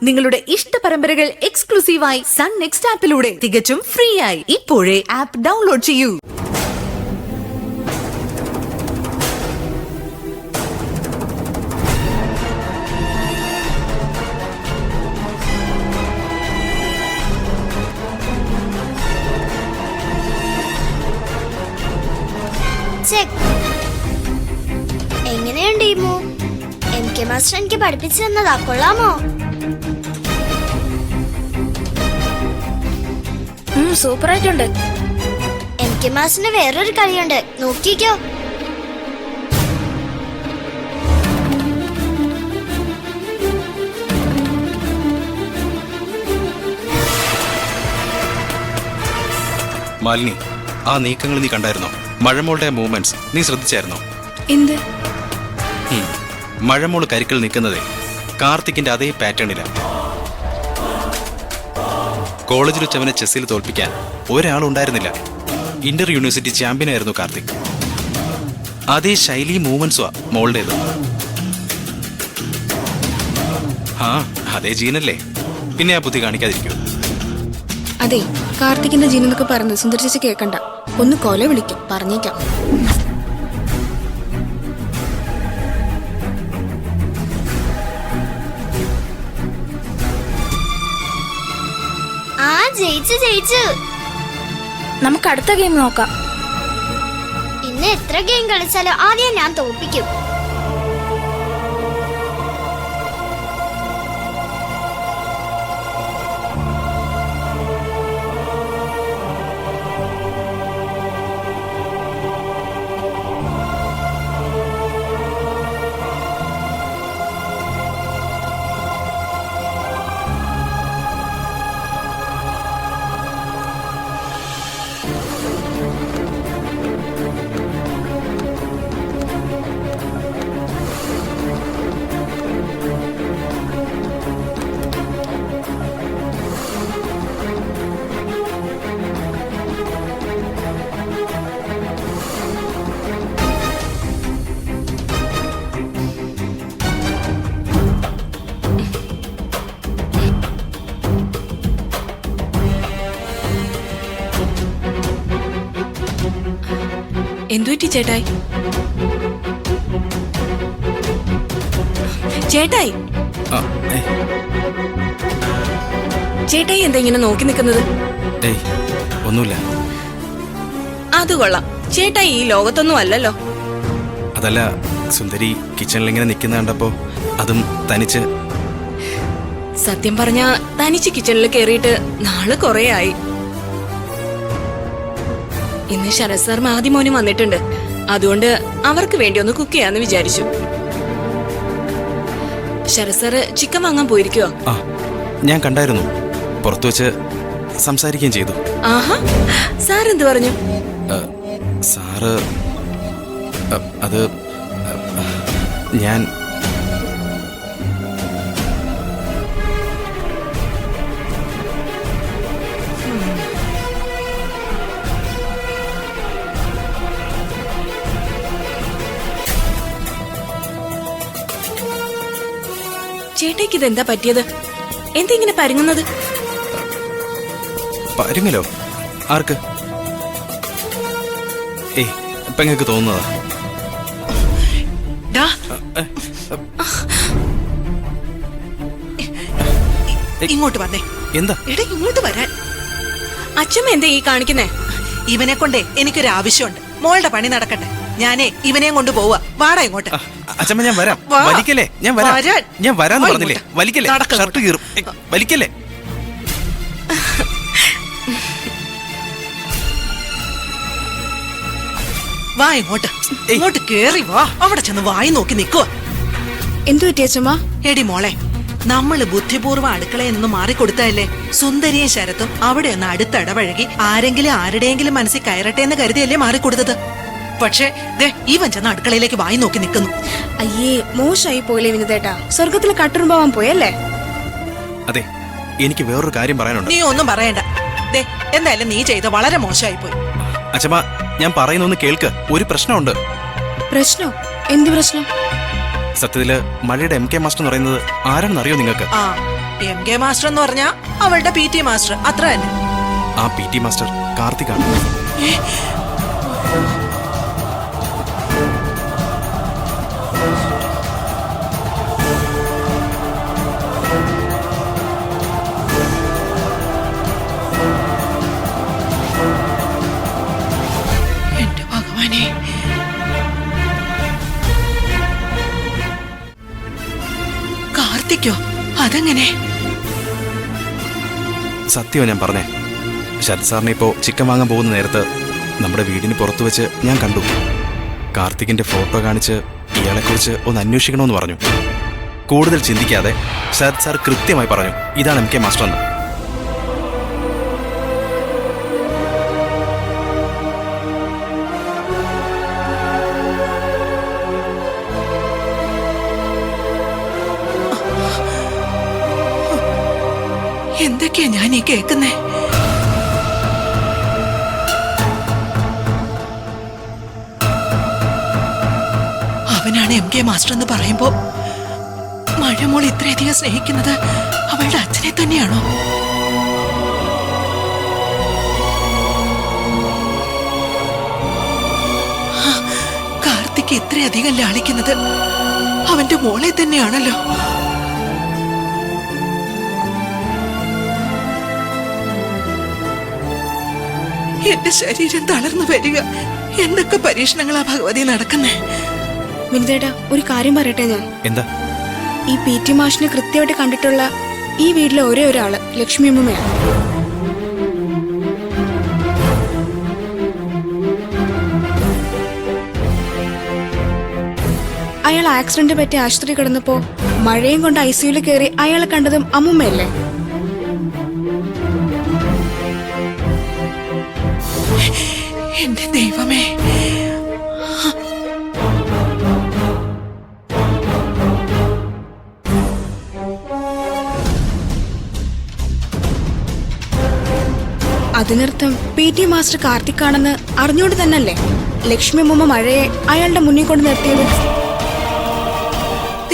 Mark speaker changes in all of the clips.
Speaker 1: നിങ്ങളുടെ ഇഷ്ട പരമ്പരകൾ എക്സ്ക്ലൂസീവായി സൺ നെക്സ്റ്റ് ആപ്പിലൂടെ തികച്ചും ഫ്രീ ആയി ഇപ്പോഴേ ആപ്പ് ഡൗൺലോഡ് ചെയ്യൂ.
Speaker 2: എങ്ങനെയുണ്ട് ഇമു? MK മാസ്റ്റർ എനിക്ക് പഠിപ്പിച്ചു തന്നതാ, കൊള്ളാമോ?
Speaker 3: സൂപ്പർ ആയിട്ടുണ്ട്.
Speaker 2: MK മാസ്റ്ററിന് വേറൊരു കളിയുണ്ട്, നോക്കിക്കോ.
Speaker 4: മാലിനി, ആ നീക്കങ്ങൾ നീ കണ്ടായിരുന്നോ? മഴമോളുടെ മൂവ്മെന്റ്സ് നീ ശ്രദ്ധിച്ചായിരുന്നോ?
Speaker 3: എന്ത്?
Speaker 4: മഴമോള് കരിക്കൽ നിൽക്കുന്നതേ കാർത്തിക്കിന്റെ അതേ പാറ്റേണിലാണ്. കോളേജിൽ വെച്ചവനെ ചെസ്സിൽ തോൽപ്പിക്കാൻ ഒരാളുണ്ടായിരുന്നില്ല. ഇന്റർ യൂണിവേഴ്സിറ്റി ചാമ്പ്യനായിരുന്നു കാർത്തിക്. അതേ ശൈലി മൂവ്മെന്റ്സുവാ മോളുടേത്. ആ അതേ ജീനല്ലേ, പിന്നെ ആ ബുദ്ധി കാണിക്കാതിരിക്കൂ.
Speaker 3: അതെ, കാർത്തികിന്റെ ജീനെന്നൊക്കെ പറഞ്ഞ് സുന്ദര ചേച്ചി കേൾക്കണ്ട. ഒന്ന് കൊല വിളിക്കും, പറഞ്ഞേക്കാം.
Speaker 2: ജയിച്ചു.
Speaker 3: നമുക്ക് അടുത്ത ഗെയിം നോക്കാം.
Speaker 2: ഇന്ന് എത്ര ഗെയിം കളിച്ചാലും ആദ്യം ഞാൻ തോൽപ്പിക്കും.
Speaker 3: എന്തുപറ്റി ചേട്ടായി? ചേട്ടായി ചേട്ടായി എന്താ ഇങ്ങനെ നോക്കി നിൽക്കുന്നത്?
Speaker 4: ഒന്നുമില്ല.
Speaker 3: അത് കൊള്ളാം. ചേട്ടായി ഈ ലോകത്തൊന്നും അല്ലല്ലോ.
Speaker 4: അതല്ല, സുന്ദരി കിച്ചണിൽ ഇങ്ങനെ നിൽക്കുന്ന കണ്ടപ്പോ അതും തനിച്ച്.
Speaker 3: സത്യം പറഞ്ഞ തനിച്ച് കിച്ചണിൽ കേറിയിട്ട് നാള് കൊറേ ആയി. ഇന്ന് ശരത് സാർ ആദ്യമോനും വന്നിട്ടുണ്ട്. അതുകൊണ്ട് അവർക്ക് വേണ്ടി ഒന്ന് കുക്ക് ചെയ്യാന്ന് വിചാരിച്ചു. ശരത് സാറ് ചിക്കൻ വാങ്ങാൻ പോയിരിക്കുവോ?
Speaker 4: ഞാൻ കണ്ടായിരുന്നു, പുറത്തു വെച്ച് സംസാരിക്കുകയും ചെയ്തു.
Speaker 3: ആഹാ, സാർ എന്ത് പറഞ്ഞു?
Speaker 4: സാറ് അത് ഞാൻ
Speaker 3: ചേട്ടയ്ക്ക് ഇതെന്താ പറ്റിയത്? എന്താ ഇങ്ങനെ പരുങ്ങുന്നത്?
Speaker 4: പരുങ്ങലോ? ആർക്ക്? പെങ്ങൾക്ക് തോന്നുന്നതാ.
Speaker 5: ഇങ്ങോട്ട് വന്നേ.
Speaker 4: എന്താ?
Speaker 5: ഇങ്ങോട്ട് വരാൻ.
Speaker 3: അച്ഛമ്മ എന്താ ഈ കാണിക്കുന്നേ?
Speaker 5: ഇവനെ കൊണ്ടേ എനിക്കൊരു ആവശ്യമുണ്ട്. മോളുടെ പണി നടക്കട്ടെ. ഞാനേ ഇവനെയും കൊണ്ട് പോവാ. വാടാ ഇങ്ങോട്ട്.
Speaker 4: അച്ഛമ്മ ഞാൻ വരാം. വലിക്കല്ലേ? ഞാൻ വരാന്ന് പറഞ്ഞില്ലേ? വലിക്കല്ലേ? ഷർട്ട് കീറും. വലിക്കല്ലേ?
Speaker 5: വാ ഇങ്ങോട്ട്. ഇങ്ങോട്ട് കേറി വാ. അവിടെ ചെന്ന് വായി നോക്കി നിക്കുവാ.
Speaker 3: എന്തു പറ്റി അച്ഛമ്മ?
Speaker 5: എടി മോളെ, നമ്മള് ബുദ്ധിപൂർവ്വം അടുക്കളയിൽ നിന്ന് മാറിക്കൊടുത്തതല്ലേ. സുന്ദരിയും ശരത്തും അവിടെ ഒന്ന് അടുത്തിടപഴകി ആരെങ്കിലും ആരുടെയെങ്കിലും മനസ്സിൽ കയറട്ടെ എന്ന് കരുതിയല്ലേ മാറിക്കൊടുത്തത്. പക്ഷേ ഇവൻ ചെന്ന് അടുക്കളയിലേക്ക് വായി നോക്കി നിൽക്കുന്നു.
Speaker 3: അയ്യേ, മോശമായി പോയില്ലേ വിനിതേട്ടാ? സ്വർഗത്തിൽ കട്ടുറുമ്പാവാൻ പോയല്ലേ?
Speaker 4: അതെ, എനിക്ക് വേറൊരു കാര്യം പറയാനുണ്ട്.
Speaker 5: നീ ഒന്നും പറയണ്ട. എന്തായാലും നീ ചെയ്ത വളരെ മോശമായി പോയി.
Speaker 4: അച്ഛമ്മ, ഞാൻ പറയുന്നൊന്ന് കേൾക്ക്. ഒരു പ്രശ്നമുണ്ട്.
Speaker 3: പ്രശ്നം? എന്ത് പ്രശ്നം?
Speaker 4: സത്യത്തില് മഴയുടെ MK മാസ്റ്റർ എന്ന് പറയുന്നത് ആരാണെന്ന് അറിയോ നിങ്ങൾക്ക്?
Speaker 5: MK മാസ്റ്റർ എന്ന് പറഞ്ഞാ അവളുടെ PT മാസ്റ്റർ, അത്ര തന്നെ.
Speaker 4: ആ PT മാസ്റ്റർ കാർത്തികാണ്.
Speaker 5: എന്റെ ഭഗവാനെ, കാർത്തിക്കോ? അതെങ്ങനെ?
Speaker 4: സത്യമാണ് ഞാൻ പറഞ്ഞേ. ശരത് സാറിനെ ഇപ്പോൾ ചിക്കൻ വാങ്ങാൻ പോകുന്ന നേരത്ത് നമ്മുടെ വീടിന് പുറത്തു വെച്ച് ഞാൻ കണ്ടു. കാർത്തികിന്റെ ഫോട്ടോ കാണിച്ച് ഇയാളെക്കുറിച്ച് ഒന്ന് അന്വേഷിക്കണമെന്ന് പറഞ്ഞു. കൂടുതൽ ചിന്തിക്കാതെ ശരത് സാർ കൃത്യമായി പറഞ്ഞു, ഇതാണ് MK മാസ്റ്റർ എന്ന്.
Speaker 5: എന്തൊക്കെയാ ഞാൻ ഈ കേൾക്കുന്നേ? അവനാണ് MK മാസ്റ്റർ എന്ന് പറയുമ്പോ മഴമോൾ ഇത്രയധികം സ്നേഹിക്കുന്നത് അവളുടെ അച്ഛനെ തന്നെയാണോ? കാർത്തിക് ഇത്രയധികം ലാളിക്കുന്നത് അവന്റെ മോളെ തന്നെയാണല്ലോ. എന്റെ ശരീരം തളർന്നു വരിക. എന്തൊക്കെ പരീക്ഷണങ്ങളാ ഭഗവതി നടക്കുന്നേ.
Speaker 3: വിനിതേട്ടാ, ഒരു കാര്യം പറയട്ടെ ഞാൻ.
Speaker 4: എന്താ?
Speaker 3: ഈ PT മാഷിനെ കൃത്യമായിട്ട് കണ്ടിട്ടുള്ള ഈ വീട്ടിലെ ഒരേ ഒരാള് ലക്ഷ്മി അമ്മയാണ്. അയാൾ ആക്സിഡന്റ് പറ്റി ആശുപത്രി കിടന്നപ്പോ മഴയും കൊണ്ട് ICUയിൽ കയറി അയാളെ കണ്ടതും അമ്മുമ്മയല്ലേ?
Speaker 5: എന്റെ ദൈവമേ,
Speaker 3: അതിനർത്ഥം PT മാസ്റ്റർ കാർത്തിക്കാണെന്ന് അറിഞ്ഞുകൊണ്ട് തന്നല്ലേ ലക്ഷ്മി അമ്മൂമ്മ മഴയെ അയാളുടെ മുന്നിൽ കൊണ്ട് നിർത്തിയത്?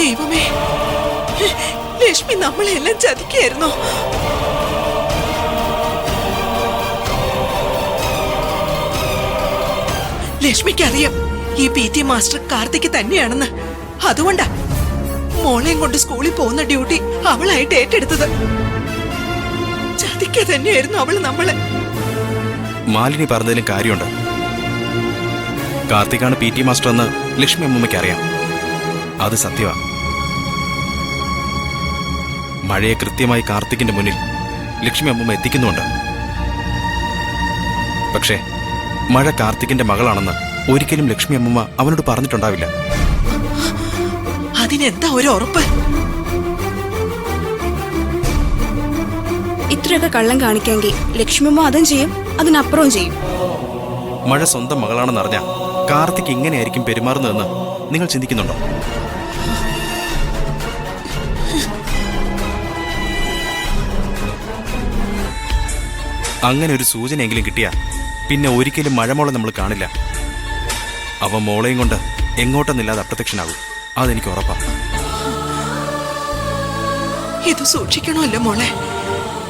Speaker 5: ദൈവമേ, ലക്ഷ്മി നമ്മളെ എല്ലാം ചതിക്കായിരുന്നോ? ലക്ഷ്മിക്കറിയാം ഈ PT മാസ്റ്റർ കാർത്തിക് തന്നെയാണെന്ന്. അതുകൊണ്ടാ മോളെയും കൊണ്ട് സ്കൂളിൽ പോകുന്ന ഡ്യൂട്ടി അവളായിട്ട് ഏറ്റെടുത്തത്. ചതിക്ക തന്നെയായിരുന്നു അവള് നമ്മളെ.
Speaker 4: മാലിനി പറഞ്ഞതിലും കാര്യമുണ്ട്. കാർത്തികാണ് PT മാസ്റ്റർ എന്ന് ലക്ഷ്മി അമ്മൂമ്മയ്ക്ക് അറിയാം. അത് സത്യമാണ്. മഴയെ കൃത്യമായി കാർത്തികിന്റെ മുന്നിൽ ലക്ഷ്മി അമ്മൂമ്മ എത്തിക്കുന്നുണ്ട്. പക്ഷേ മഴ കാർത്തികിന്റെ മകളാണെന്ന് ഒരിക്കലും ലക്ഷ്മി അമ്മൂമ്മ അവനോട് പറഞ്ഞിട്ടുണ്ടാവില്ല.
Speaker 5: അതിനെന്താ ഒരു ഉറപ്പ്?
Speaker 3: ഇത്രയൊക്കെ കള്ളം കാണിക്കാമെങ്കിൽ ലക്ഷ്മിയമ്മ അതും ചെയ്യും, അതിനപ്പുറവും ചെയ്യും.
Speaker 4: മഴ സ്വന്തം മകളാണെന്നറിഞ്ഞ കാർത്തിക് ഇങ്ങനെയായിരിക്കും പെരുമാറുന്നതെന്ന് നിങ്ങൾ ചിന്തിക്കുന്നുണ്ടോ? അങ്ങനെ ഒരു സൂചനയെങ്കിലും കിട്ടിയ പിന്നെ ഒരിക്കലും മഴമോളെ നമ്മൾ കാണില്ല. അവ മോളെയും കൊണ്ട് എങ്ങോട്ടെന്നില്ലാതെ അപ്രത്യക്ഷനാകും. അതെനിക്ക് ഉറപ്പാണ്.
Speaker 5: ഇത് സൂക്ഷിക്കണമല്ലോ മോളെ.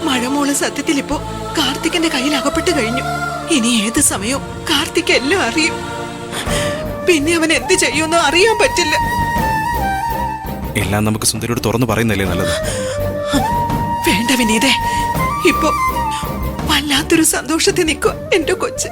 Speaker 5: മഴമോള് സത്യത്തിൽ ഇപ്പോ കാർത്തികിന്റെ കയ്യിൽ അകപ്പെട്ടു കഴിഞ്ഞു. ഇനി ഏത് സമയവും കാർത്തിക് എല്ലാം അറിയും. പിന്നെ അവൻ എന്ത് ചെയ്യുമെന്നോ അറിയാൻ പറ്റില്ല.
Speaker 4: എല്ലാം നമുക്ക് സുന്ദരിയോട് തുറന്നു പറയുന്നല്ലേ നല്ലത്?
Speaker 5: വേണ്ട വിനീതേ, ഇപ്പോ വല്ലാത്തൊരു സന്തോഷത്തിൽ നിൽക്കുക എന്റെ കൊച്ച്.